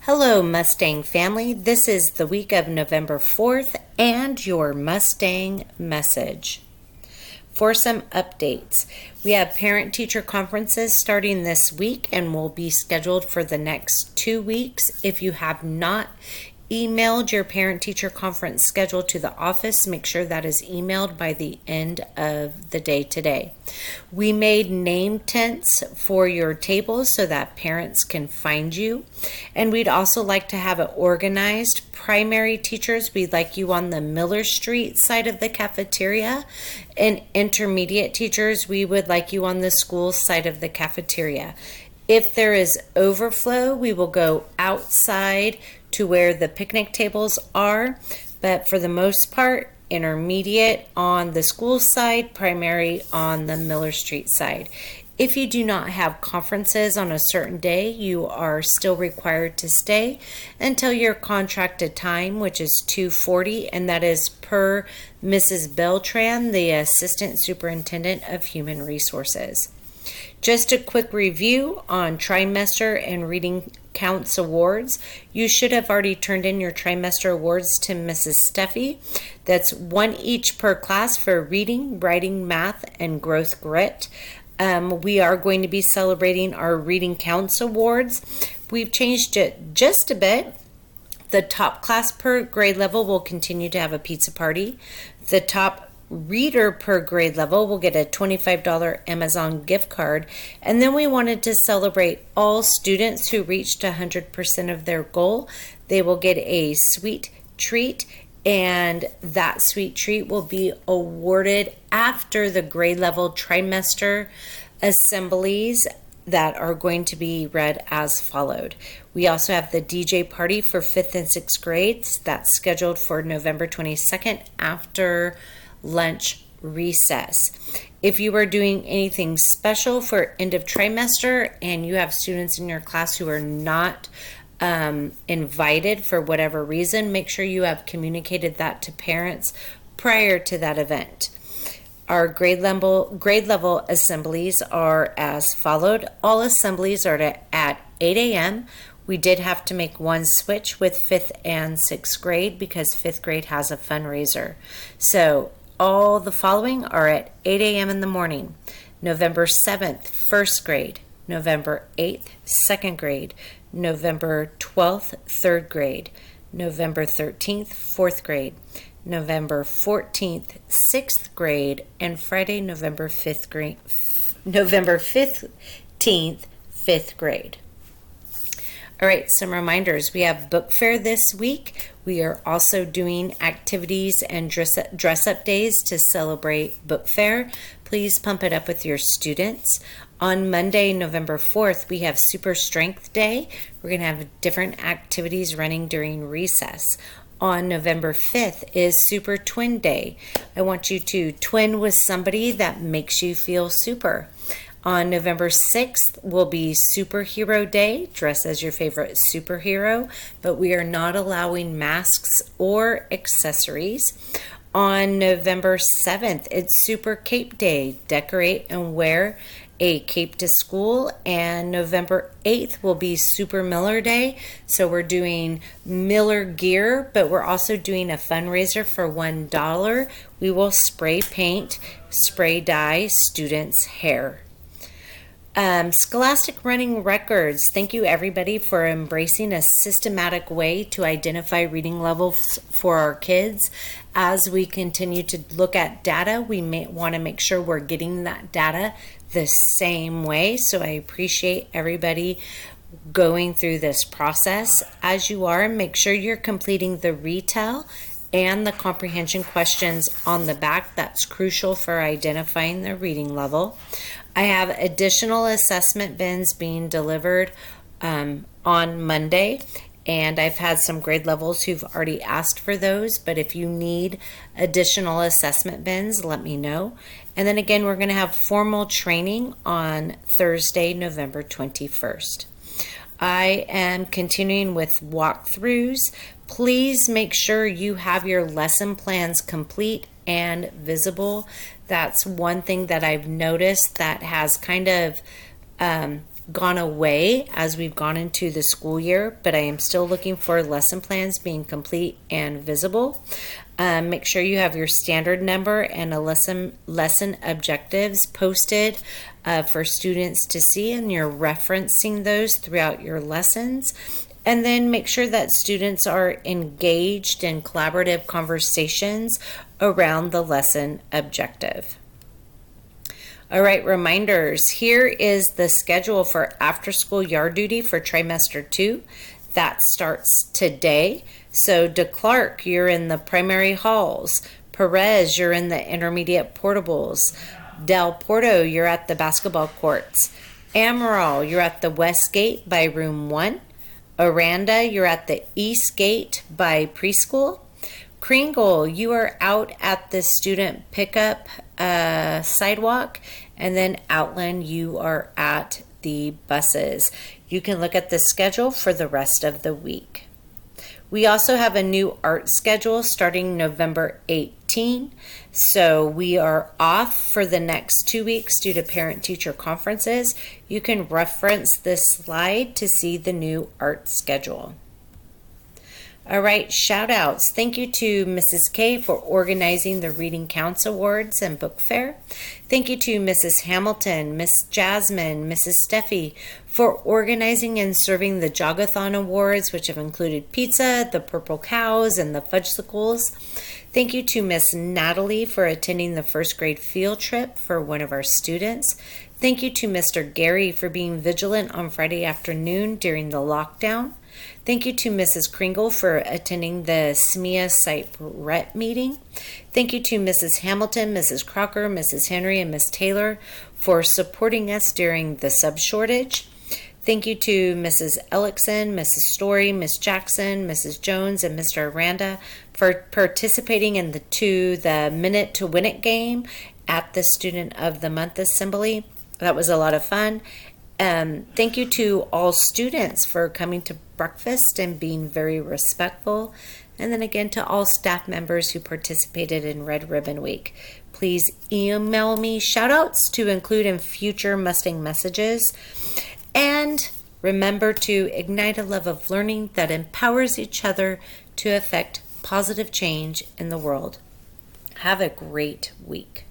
Hello, Mustang family. This is the week of November 4th and your Mustang Message. For some updates, we have parent-teacher conferences starting this week and will be scheduled for the next 2 weeks. If you have not emailed your parent-teacher conference schedule to the office, make sure that is emailed by the end of the day today. We made name tents for your tables so that parents can find you, and we'd also like to have it organized. Primary teachers, we'd like you on the Miller Street side of the cafeteria, and intermediate teachers, we would like you on the school side of the cafeteria. If there is overflow, we will go outside to where the picnic tables are, but for the most part, intermediate on the school side, primary on the Miller Street side. If you do not have conferences on a certain day, you are still required to stay until your contracted time, which is 2:40, and that is per Mrs. Beltran, the Assistant Superintendent of Human Resources. Just a quick review on trimester and reading counts awards. You should have already turned in your trimester awards to Mrs. Steffi. That's one each per class for reading, writing, math, and growth grit. We are going to be celebrating our reading counts awards. We've changed it just a bit. The top class per grade level will continue to have a pizza party. The top reader per grade level will get a $25 Amazon gift card, and then we wanted to celebrate all students who reached 100% of their goal. They will get a sweet treat, and that sweet treat will be awarded after the grade level trimester assemblies that are going to be read as followed. We also have the DJ party for 5th and 6th grades. That's scheduled for November 22nd after lunch recess. If you are doing anything special for end of trimester and you have students in your class who are not invited for whatever reason, make sure you have communicated that to parents prior to that event. Our grade level assemblies are as followed. All assemblies are at 8 a.m. We did have to make one switch with 5th and 6th grade because 5th grade has a fundraiser. So all the following are at 8 a.m. in the morning. November 7th, 1st grade. November 8th, 2nd grade. November 12th, 3rd grade. November 13th, 4th grade. November 14th, 6th grade. And Friday, November 15th, 5th grade. All right, some reminders. We have book fair this week. We are also doing activities and dress up days to celebrate book fair. Please pump it up with your students. On Monday, November 4th, we have Super Strength Day. We're going to have different activities running during recess. On November 5th is Super Twin Day. I want you to twin with somebody that makes you feel super. On November 6th will be Superhero Day. Dress as your favorite superhero, but we are not allowing masks or accessories. On November 7th, it's Super Cape Day. Decorate and wear a cape to school. And November 8th will be Super Miller Day. So we're doing Miller gear, but we're also doing a fundraiser for $1. We will spray paint, spray dye students' hair. Scholastic Running Records. Thank you everybody for embracing a systematic way to identify reading levels for our kids. As we continue to look at data, we may want to make sure we're getting that data the same way. So I appreciate everybody going through this process. As you are, make sure you're completing the retell and the comprehension questions on the back. That's crucial for identifying the reading level. I have additional assessment bins being delivered on Monday, and I've had some grade levels who've already asked for those, but if you need additional assessment bins, let me know. And then again, we're going to have formal training on Thursday, November 21st. I am continuing with walkthroughs. Please make sure you have your lesson plans complete and visible. That's one thing that I've noticed that has kind of gone away as we've gone into the school year, but I am still looking for lesson plans being complete and visible. Make sure you have your standard number and a lesson objectives posted for students to see, and you're referencing those throughout your lessons. And then make sure that students are engaged in collaborative conversations around the lesson objective. All right, reminders. Here is the schedule for after-school yard duty for trimester 2. That starts today. So DeClark, you're in the primary halls. Perez, you're in the intermediate portables. Del Porto, you're at the basketball courts. Amaral, you're at the west gate by room 1. Aranda, you're at the east gate by preschool. Kringle, you are out at the student pickup sidewalk. And then Outland, you are at the buses. You can look at the schedule for the rest of the week. We also have a new art schedule starting November 18. So we are off for the next 2 weeks due to parent-teacher conferences. You can reference this slide to see the new art schedule. All right, shout outs. Thank you to Mrs. K for organizing the Reading Counts Awards and Book Fair. Thank you to Mrs. Hamilton, Miss Jasmine, Mrs. Steffi for organizing and serving the Jogathon Awards, which have included pizza, the purple cows, and the fudgesicles. Thank you to Miss Natalie for attending the first grade field trip for one of our students. Thank you to Mr. Gary for being vigilant on Friday afternoon during the lockdown. Thank you to Mrs. Kringle for attending the SMEA site rep meeting. Thank you to Mrs. Hamilton, Mrs. Crocker, Mrs. Henry, and Miss Taylor for supporting us during the sub shortage. Thank you to Mrs. Ellickson, Mrs. Story, Miss Jackson, Mrs. Jones, and Mr. Aranda for participating in the Minute to Win It game at the Student of the Month Assembly. That was a lot of fun. Thank you to all students for coming to breakfast and being very respectful. And then again to all staff members who participated in Red Ribbon Week. Please email me shoutouts to include in future Mustang messages. And remember to ignite a love of learning that empowers each other to affect positive change in the world. Have a great week.